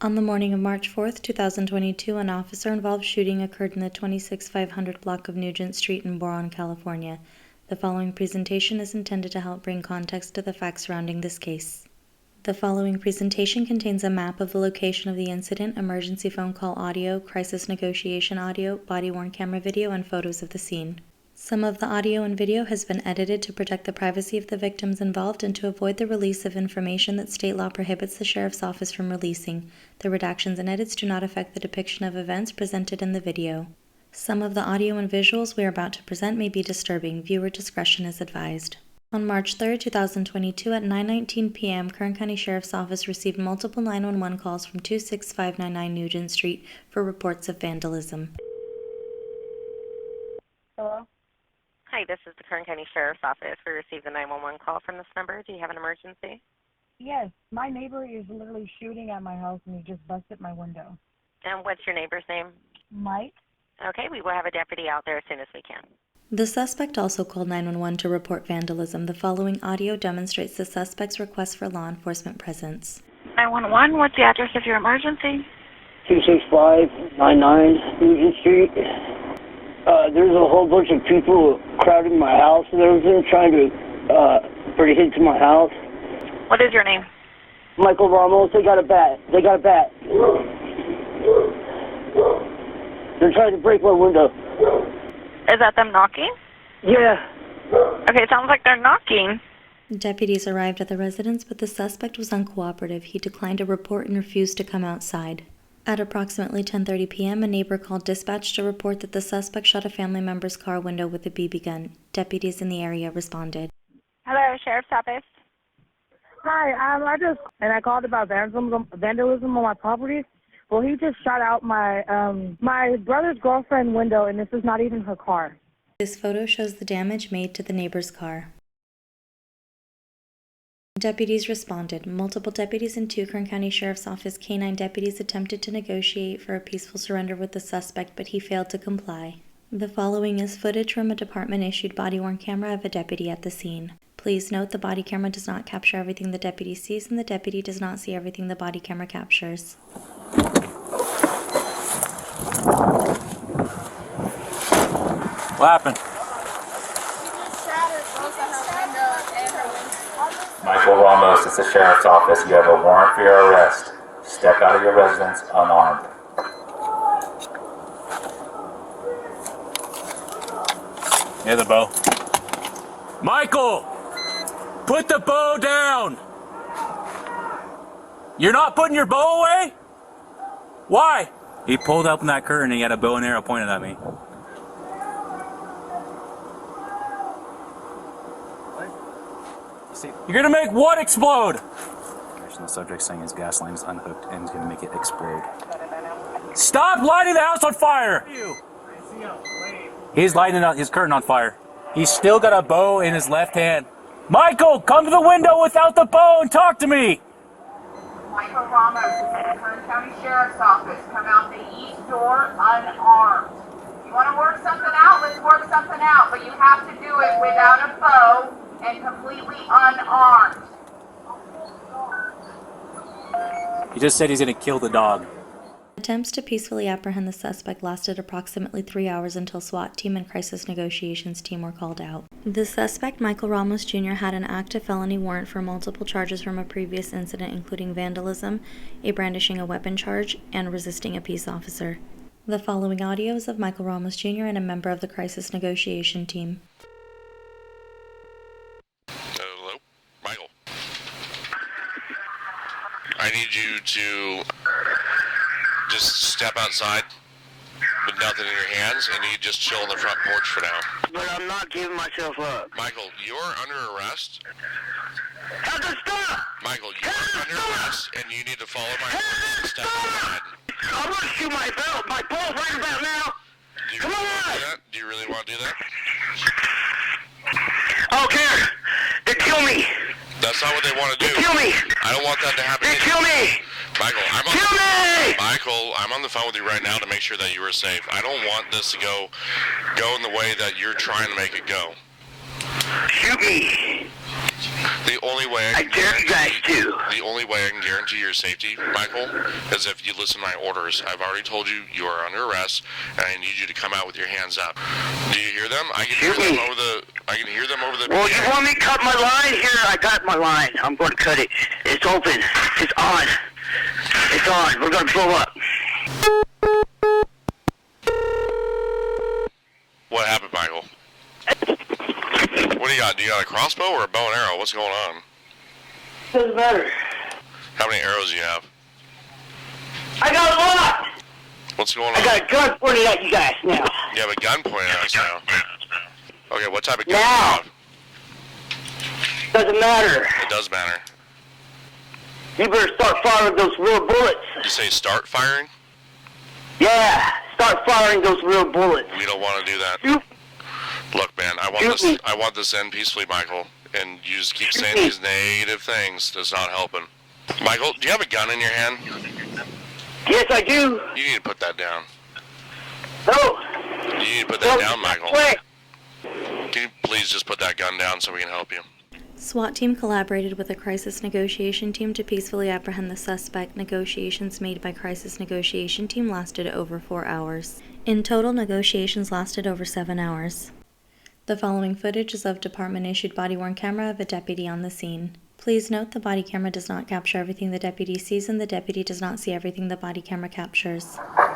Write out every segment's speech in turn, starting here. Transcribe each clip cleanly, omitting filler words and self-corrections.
On the morning of March 4, 2022, an officer-involved shooting occurred in the 26500 block of Nudgent Street in Boron, California. The following presentation is intended to help bring context to the facts surrounding this case. The following presentation contains a map of the location of the incident, emergency phone call audio, crisis negotiation audio, body-worn camera video, and photos of the scene. Some of the audio and video has been edited to protect the privacy of the victims involved and to avoid the release of information that state law prohibits the sheriff's office from releasing. The redactions and edits do not affect the depiction of events presented in the video. Some of the audio and visuals we are about to present may be disturbing. Viewer discretion is advised. On March 3, 2022 at 9:19 p.m., Kern County Sheriff's Office received multiple 911 calls from 26599 Nugent Street for reports of vandalism. Hello? Hi, this is the Kern County Sheriff's Office. We received a 911 call from this number. Do you have an emergency? Yes, my neighbor is literally shooting at my house and he just busted my window. And what's your neighbor's name? Mike? Okay, we will have a deputy out there as soon as we can. The suspect also called 911 to report vandalism. The following audio demonstrates the suspect's request for law enforcement presence. 911, what's the address of your emergency? 26599 Nudgent Street. There's a whole bunch of people crowding my house and everything, trying to break into my house. What is your name? Michael Ramos, they got a bat. They're trying to break my window. Is that them knocking? Yeah. Okay, it sounds like they're knocking. Deputies arrived at the residence, but the suspect was uncooperative. He declined to report and refused to come outside. At approximately 10:30 p.m., a neighbor called dispatch to report that the suspect shot a family member's car window with a BB gun. Deputies in the area responded. Hello, Sheriff's Office. Hi, I called about vandalism on my property. Well, he just shot out my brother's girlfriend window, and this is not even her car. This photo shows the damage made to the neighbor's car. Deputies responded. Multiple deputies and 2 Kern County Sheriff's Office K-9 deputies attempted to negotiate for a peaceful surrender with the suspect, but he failed to comply. The following is footage from a department-issued body-worn camera of a deputy at the scene. Please note the body camera does not capture everything the deputy sees, and the deputy does not see everything the body camera captures. What happened? Michael Ramos, it's the Sheriff's Office. You have a warrant for your arrest. Step out of your residence unarmed. Near the bow. Michael! Put the bow down! You're not putting your bow away? Why? He pulled up in that curtain and he had a bow and arrow pointed at me. You're gonna make what explode? The subject saying his gas line is unhooked and he's gonna make it explode. Stop lighting the house on fire! He's lighting his curtain on fire. He's still got a bow in his left hand. Michael, come to the window without the bow and talk to me! Michael Ramos is at the Kern County Sheriff's Office. Come out the east door unarmed. You want to work something out? Let's work something out. But you have to do it without a bow and completely unarmed. He just said he's gonna kill the dog. Attempts to peacefully apprehend the suspect lasted approximately 3 hours until SWAT team and crisis negotiations team were called out. The suspect, Michael Ramos Jr., had an active felony warrant for multiple charges from a previous incident, including vandalism, a brandishing a weapon charge, and resisting a peace officer. The following audio is of Michael Ramos Jr. and a member of the crisis negotiation team. Hello, Michael. I need you to just step outside with nothing in your hands, and you just chill on the front porch for now. But I'm not giving myself up. Michael, you're under arrest. Have to stop! Michael, you're under arrest, and you need to follow my orders and step outside. I'm gonna shoot my belt. My ball's right about now. Do you Come really on! want to do that? Do you really want to do that? I don't care. They kill me. That's not what they want to do. They kill me. I don't want that to happen. They kill me. Michael, I'm on the phone with you right now to make sure that you are safe. I don't want this to go in the way that you're trying to make it go. Shoot me. The only way I dare you guys to. The only way I can guarantee your safety, Michael, is if you listen to my orders. I've already told you you are under arrest, and I need you to come out with your hands up. Do you hear them? I can hear them over the. Well, you want me to cut my line? Here, I got my line. I'm going to cut it. It's open. It's on. It's on. We're going to blow up. What happened, Michael? What do you got? Do you got a crossbow or a bow and arrow? What's going on? Doesn't matter. How many arrows do you have? I got a lot. What's going on? I got a gun pointed at you guys now. You have a gun pointed at us now. Okay, what type of gun Now. do you have? Doesn't matter. It does matter. You better start firing those real bullets. You say start firing? Yeah, start firing those real bullets. We don't want to do that. Shoot. Look, man, I want this to end peacefully, Michael. And you just keep saying these negative things. That's not helping. Michael, do you have a gun in your hand? Yes, I do. You need to put that down. No. You need to put that down, Michael. Wait. Can you please just put that gun down so we can help you? SWAT team collaborated with a crisis negotiation team to peacefully apprehend the suspect. Negotiations made by crisis negotiation team lasted over 4 hours. In total, negotiations lasted over 7 hours. The following footage is of department-issued body-worn camera of a deputy on the scene. Please note the body camera does not capture everything the deputy sees, and the deputy does not see everything the body camera captures. Come out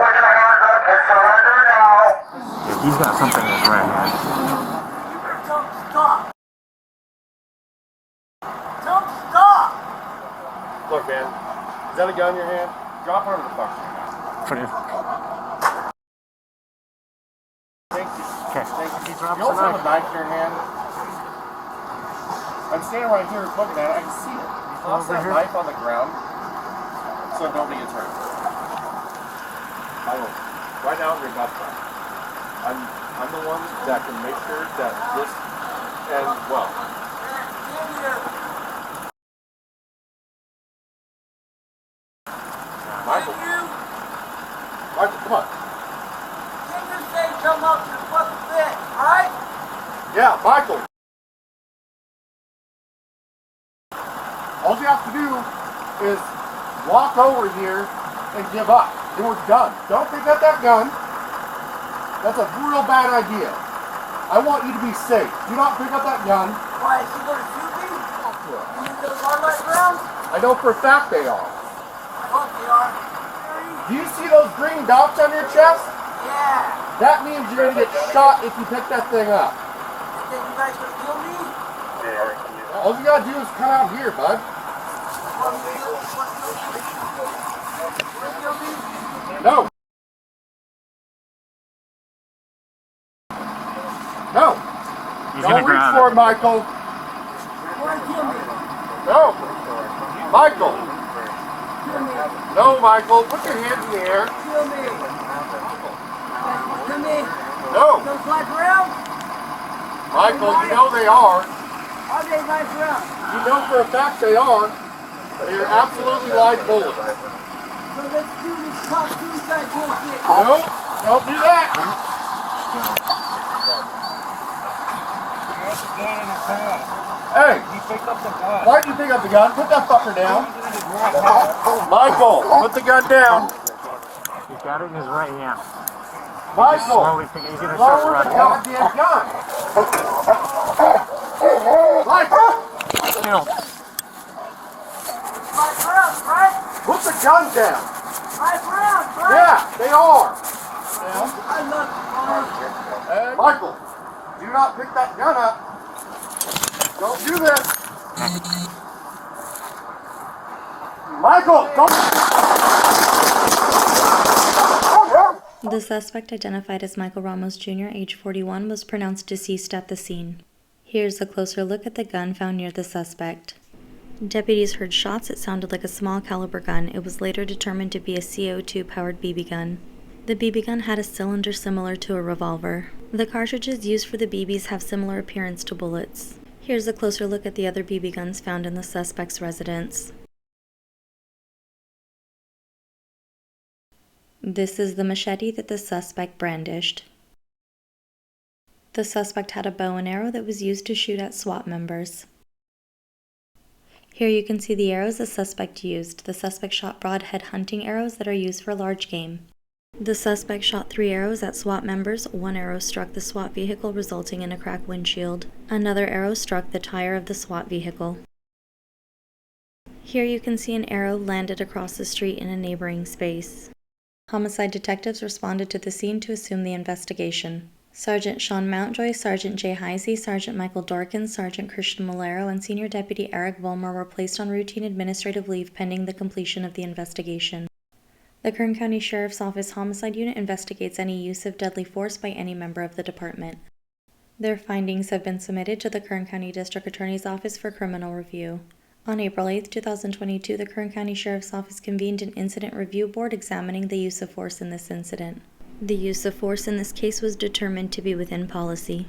with your hands up and surrender now. He's got something in his right hand. Stop. Don't stop. Look, man, is that a gun in your hand? Drop it over the fucker. Put it. Thank you. Okay. Thank you. You also have a knife in your hand. I'm standing right here looking at it. I can see it. You toss that knife on the ground so nobody gets hurt. Right now you're not fine. I'm the one that can make sure that this ends well. Michael, come on. Didn't you say come up to the fucking bed, right? Yeah, Michael. All you have to do is walk over here and give up. And we're done. Don't pick up that gun. That's a real bad idea. I want you to be safe. Do not pick up that gun. Why, is he gonna shoot me? You need those hard-light rounds? I know for a fact they are. I hope they are. Do you see those green dots on your chest? Yeah. That means you're going to get shot if you pick that thing up. You think you guys gonna kill me? All you got to do is come out here, bud. No. No. Don't reach for it, Michael. No. Michael. No, Michael. Put your hands in the air. Kill me. Kill me. No. Those light rounds? Michael, you know they are. Are they light rounds? You know for a fact they are. They're absolutely live bullets. So let's do this top suicide bullshit. No, don't do that. Hey, why'd you pick up the gun? Put that fucker down. Michael, put the gun down. He's got it in his right hand. Michael, He's gonna lower the goddamn gun. Michael, Light rounds, right? put the gun down. Light rounds, right? Yeah, they are. I love you, Michael, do not pick that gun up. Don't do this. Michael, don't. The suspect, identified as Michael Ramos Jr., age 41, was pronounced deceased at the scene. Here's a closer look at the gun found near the suspect. Deputies heard shots. It sounded like a small caliber gun. It was later determined to be a CO2-powered BB gun. The BB gun had a cylinder similar to a revolver. The cartridges used for the BBs have similar appearance to bullets. Here's a closer look at the other BB guns found in the suspect's residence. This is the machete that the suspect brandished. The suspect had a bow and arrow that was used to shoot at SWAT members. Here you can see the arrows the suspect used. The suspect shot broadhead hunting arrows that are used for large game. The suspect shot 3 arrows at SWAT members. 1 arrow struck the SWAT vehicle, resulting in a cracked windshield. Another arrow struck the tire of the SWAT vehicle. Here you can see an arrow landed across the street in a neighboring space. Homicide detectives responded to the scene to assume the investigation. Sergeant Sean Mountjoy, Sergeant Jay Heisey, Sergeant Michael Dorkins, Sergeant Christian Malero, and Senior Deputy Eric Volmer were placed on routine administrative leave pending the completion of the investigation. The Kern County Sheriff's Office Homicide Unit investigates any use of deadly force by any member of the department. Their findings have been submitted to the Kern County District Attorney's Office for criminal review. On April 8, 2022, the Kern County Sheriff's Office convened an incident review board examining the use of force in this incident. The use of force in this case was determined to be within policy.